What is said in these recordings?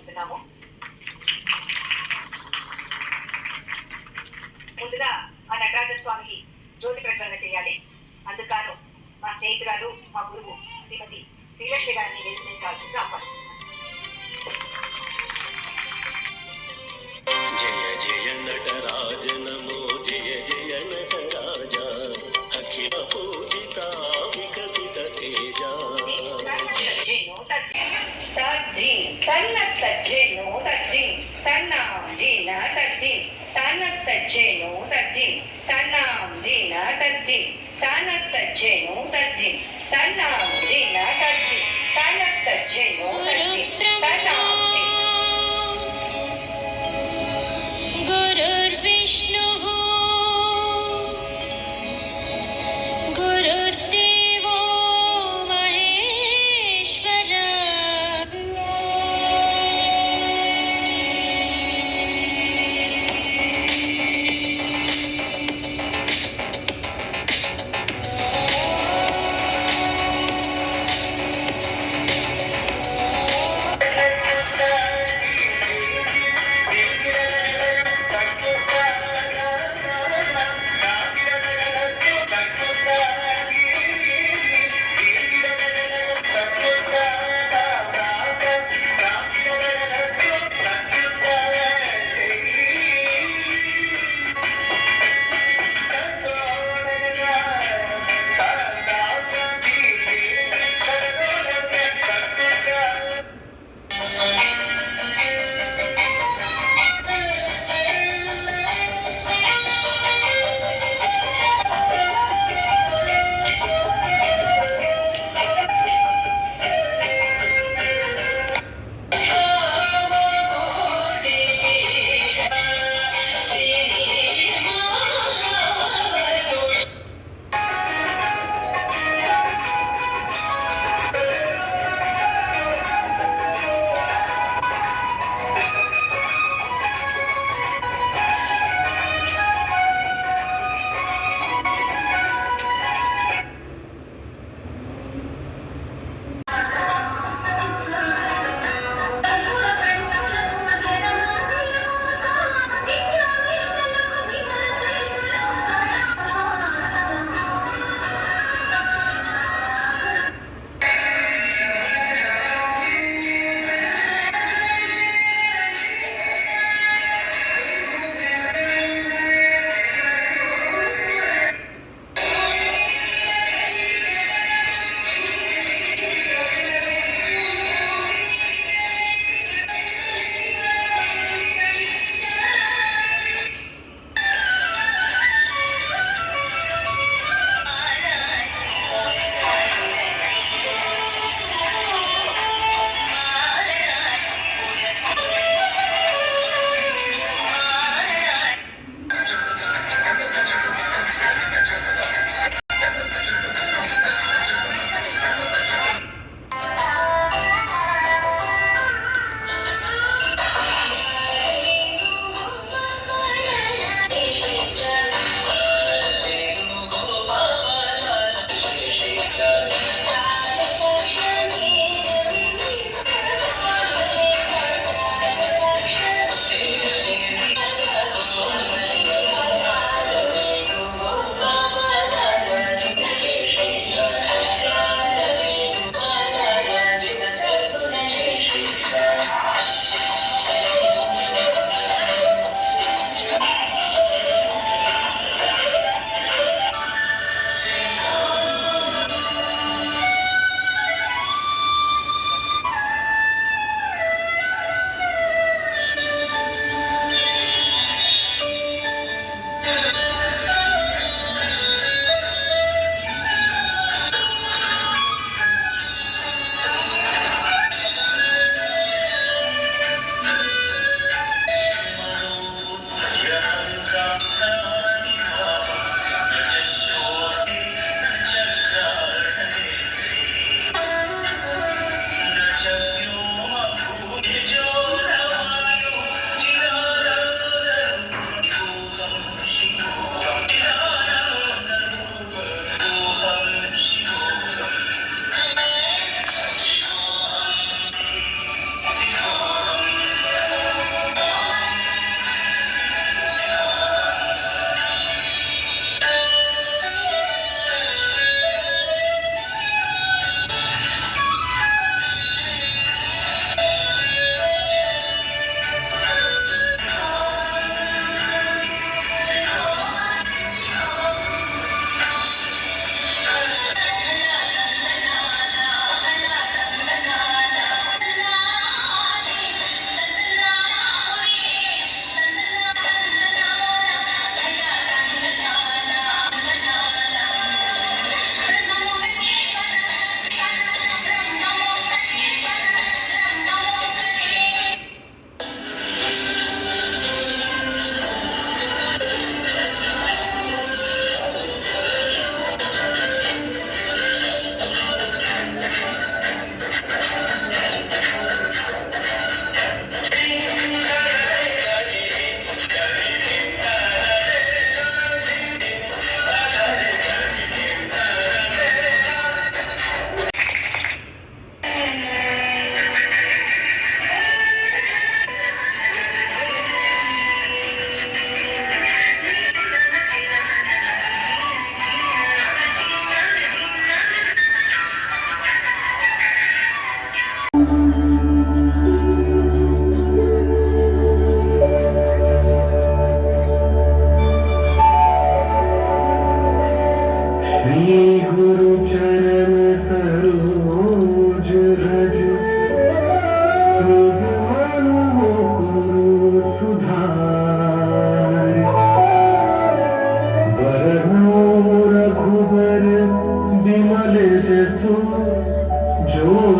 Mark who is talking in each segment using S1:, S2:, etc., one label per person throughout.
S1: కోరుతున్నాము. ముందుగా ఆ నటరాజ స్వామికి జ్యోతి ప్రజ్వలన చేయాలి. అందుకు మా స్నేహితురాలు, మా గురువు శ్రీమతి శ్రీలక్ష్మి గారిని నిర్మించాల్సిందిగా ఆహ్వానిస్తున్నాను.
S2: జయ జయ నటరాజ నమో జయ జయ నటరాజ అఖిల పూజిత వికసిత తేజ
S1: తద్ది తన్న తజ్జేను తద్ది తన్నాం దీన తద్ది తన తజ్జేను తద్ది తన్నాం దీన తద్ది తన తజ్జేను తద్ది తన్నాం దీన తద్ది తన తజ్జేను తద్ది తన్నాం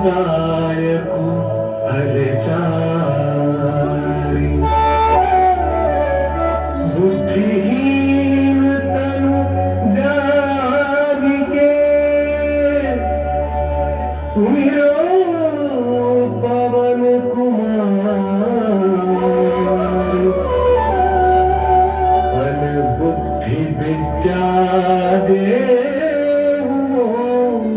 S3: समुदायकु हरचारि बुद्धिहीन तनु जानिके सुमिरो पवन कुमार बल बुद्धि विद्या देहु मोहि।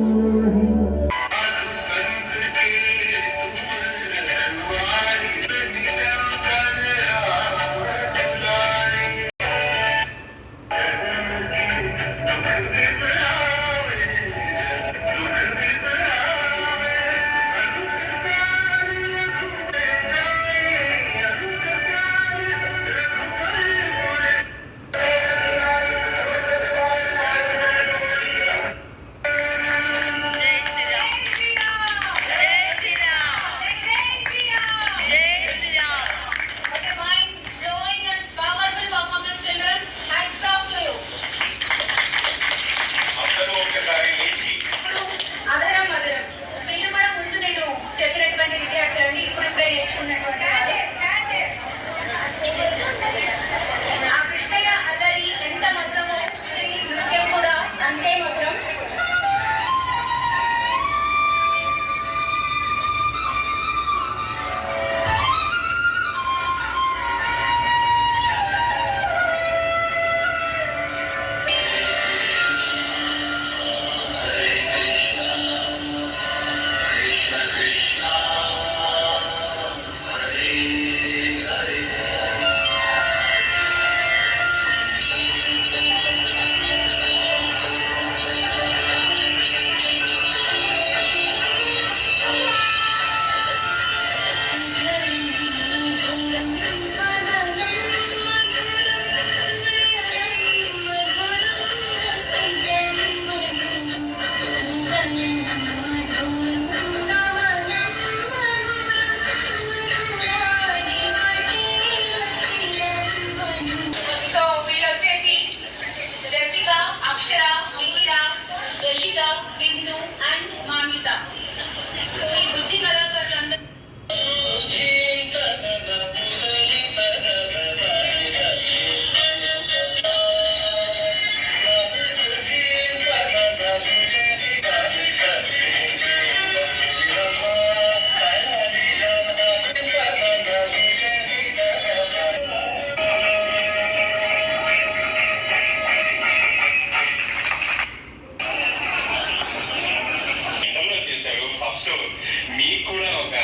S4: మీకు కూడా ఒక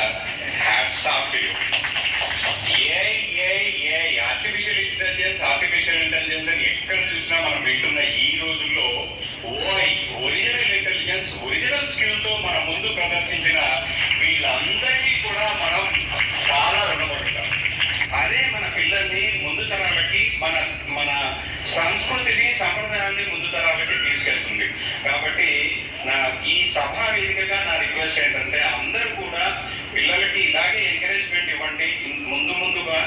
S4: hats off to you. Artificial intelligence అని ఎక్కడ చూసినా మనం వింటున్న ఈ రోజుల్లో ఒరిజినల్ ఇంటెలిజెన్స్ ఒరిజినల్ స్కిల్ తో మన ముందు ప్రదర్శించిన వీళ్ళందరికీ కూడా మనం చాలా రుణపడుతాం. అదే మన పిల్లల్ని ముందు తరాలకి మన మన సంస్కృతిని సంప్రదాయాన్ని ముందు తరాలకి తీసుకెళ్తుంది. కాబట్టి నా ఈ సభా వేదికగా నా రిక్వెస్ట్ ఏంటంటే అందరూ కూడా పిల్లలకి ఇలాగే ఎంకరేజ్మెంట్ ఇవ్వండి. ముందుగా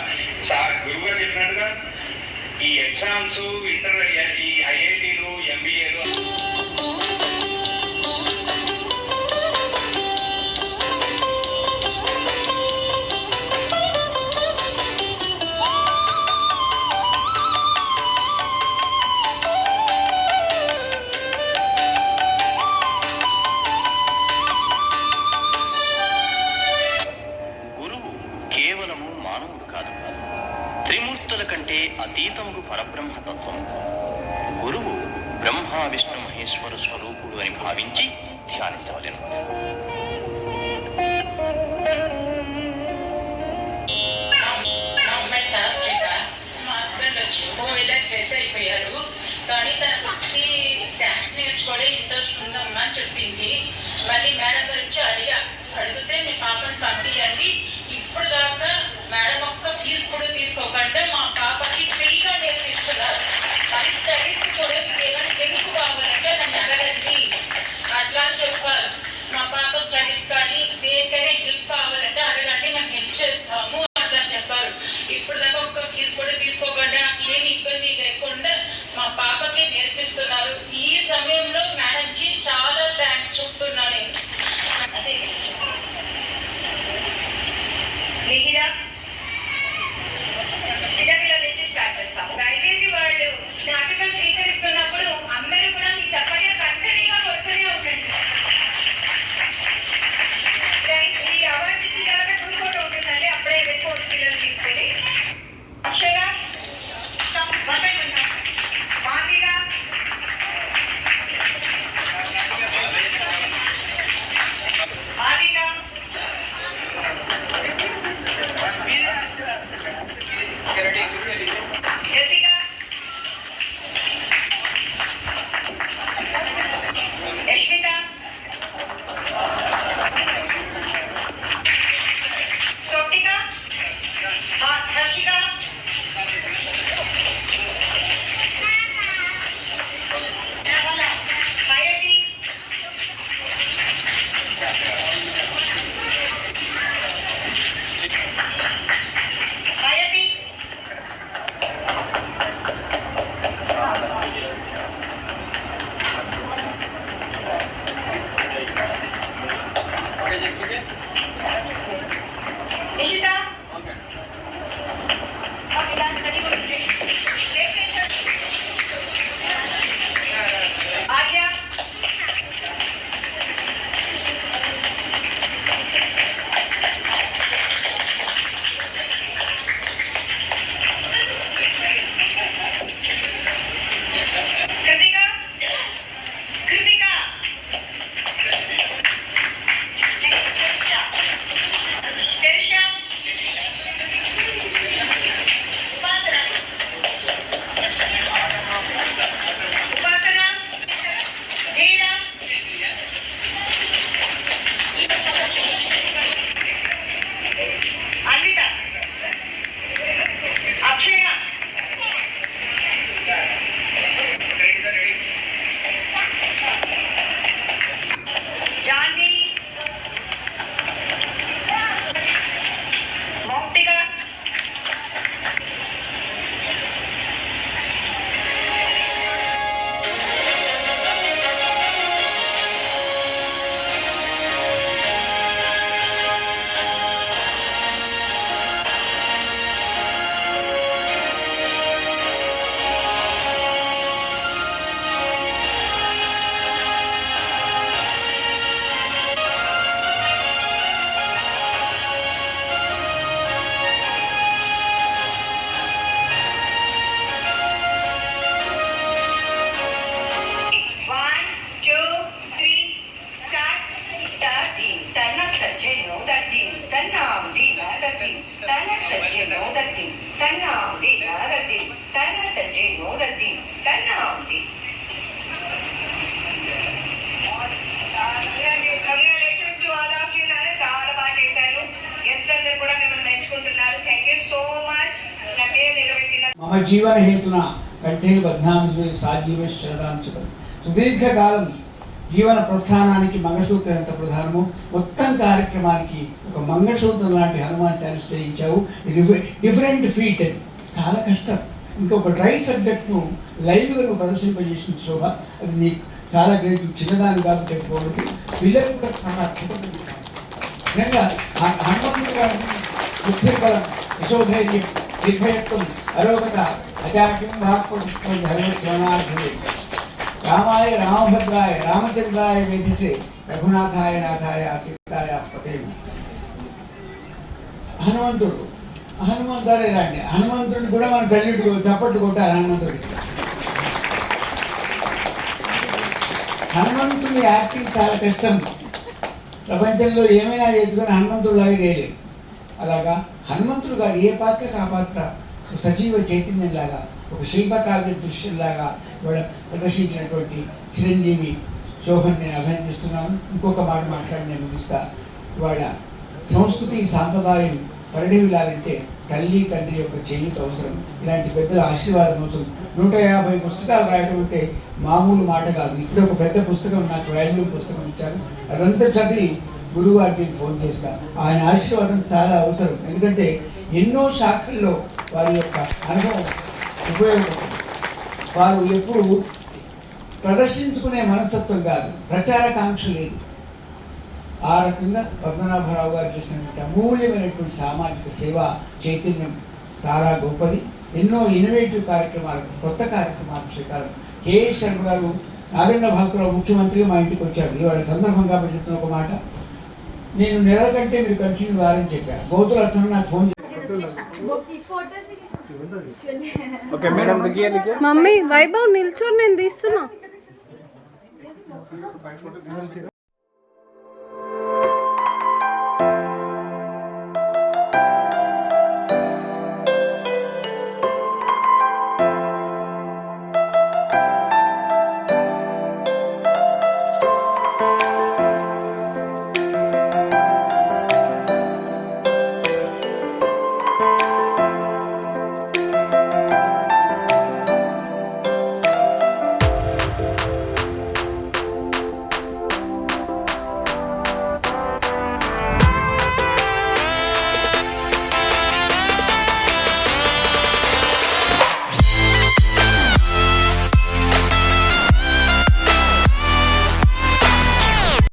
S4: గురువుగా చెప్పినట్టుగా ఈ ఎగ్జామ్స్ ఇంటర్ ఈ ఐఐటీలు ఎంబీఏలు
S5: త్రిమూర్తుల కంటే అతీతముగు పరబ్రహ్మతత్వం. గురువు బ్రహ్మ విష్ణు మహేశ్వర స్వరూపుడు అని భావించి ధ్యానించవలెను.
S6: అయిపోయారు కానీ తనకు వచ్చి డాన్స్ నేర్చుకోవడం ఇంట్రెస్ట్ ఉందమ్మా అని చెప్పింది. మళ్ళీ మేడం గురించి అడిగితే మీ పాపను పంపించండి. ఇప్పుడు దాకా మేడం ఒక్క ఫీజు కూడా తీసుకోకంటే మా పాపకి ఫ్రీగా నేర్పిస్తున్నారు. మళ్ళీ స్టడీస్ కూడా ఏమైనా తెలుగు కావాలంటే నన్ను అడగండి అట్లా అని చెప్పారు. మా
S1: తన్నాంది నారది తన తజ్జి నూరది తన్నాంది. Congratulations to all of you. చాలా బాగా చేశారు. గెస్ట్ అందరూ కూడా మిమ్మల్ని మెచ్చుకుంటున్నారు. Thank you so much. నా పేరు నిలబెట్టిన
S7: మమ జీవన హేతున కంఠే బధ్నాంశ సాజీవశ్చరదాంశం. సుదీర్ఘకాలం జీవన ప్రస్థానానికి మంగళసూత్రం ఎంత ప్రధానమో మొత్తం కార్యక్రమానికి ఒక మంగళసూత్రం లాంటి హనుమాన్ చాలీస చేయించావు. డిఫరెంట్ ఫీట్ అది చాలా కష్టం. ఇంకొక డ్రై సబ్జెక్ట్ను లైవ్గా నువ్వు ప్రదర్శింపజేసిన శోభ, అది నీకు చాలా గ్రేట్. చిన్నదాన్ని కాబట్టి పోవడానికి పిల్లలు కూడా చాలా అద్భుతంగా నిజంగా హనుమంతుడు గారిని బుద్ధిబలం యశోధైర్యం నిర్భయత్వం అరోగత అజాక్యం వాక్పడు ధర్మస్వనార్థుడే రామాయ రామభద్రాయ రామచంద్రాయ వేదిసే రఘునాథాయ నాథాయ సీతాయ పతే. హనుమంతుడే రాండి. హనుమంతుడిని కూడా మనం చల్లిట్టు చప్పట్లు కొట్టాలి. హనుమంతుడి యాక్టింగ్ చాలా కష్టం. ప్రపంచంలో ఏమైనా చేసుకొని హనుమంతుడిలాగా చేయలేదు. అలాగా హనుమంతుడు గారు ఏ పాత్రకు ఆ పాత్ర సజీవ చైతన్యంలాగా ఒక శిల్పకావ్య దృశ్యంలాగా ఇవాళ ప్రదర్శించినటువంటి చిరంజీవి శోభన్ నేను అభినందిస్తున్నాను. ఇంకొక మాట మాట్లాడి నేను ముగిస్తా. ఇవాళ సంస్కృతి సాంప్రదాయం పరిణమిలాలంటే తల్లి తండ్రి యొక్క చేయూత అవసరం. ఇలాంటి పెద్దల ఆశీర్వాదం అవసరం. 150 పుస్తకాలు రాయడం అంటే మామూలు మాట కాదు. ఇప్పుడు ఒక పెద్ద పుస్తకం నాకు వాల్యూ పుస్తకం ఇచ్చారు. అదంతా చదివి గురువు గారికి ఫోన్ చేస్తా. ఆయన ఆశీర్వాదం చాలా అవసరం. ఎందుకంటే ఎన్నో శాఖల్లో వారి యొక్క అనుభవం ఉపయోగపడుతుంది. వారు ఎప్పుడు ప్రదర్శించుకునే మనస్తత్వం కాదు, ప్రచారకాంక్ష లేదు. ఆ రకంగా పద్మనాభరావు గారు చేసినటువంటి అమూల్యమైనటువంటి సామాజిక సేవా చైతన్యం చాలా గొప్పది. ఎన్నో ఇన్నోవేటివ్ కార్యక్రమాలు, కొత్త కార్యక్రమాలు శ్రీకారం. కేఎస్ శర్మ గారు నాగేంద్ర భాస్కరరావు ముఖ్యమంత్రిగా మా ఇంటికి వచ్చాడు. ఇవాళ సందర్భంగా చెప్తున్న ఒక మాట, నేను నెల కంటే మీరు కంటిన్యూ కావాలని చెప్పాను. గౌతుల అర్చన నాకు ఫోన్
S8: మమ్మీ వైభవ్ నిల్చొని నేను తీస్తున్నా.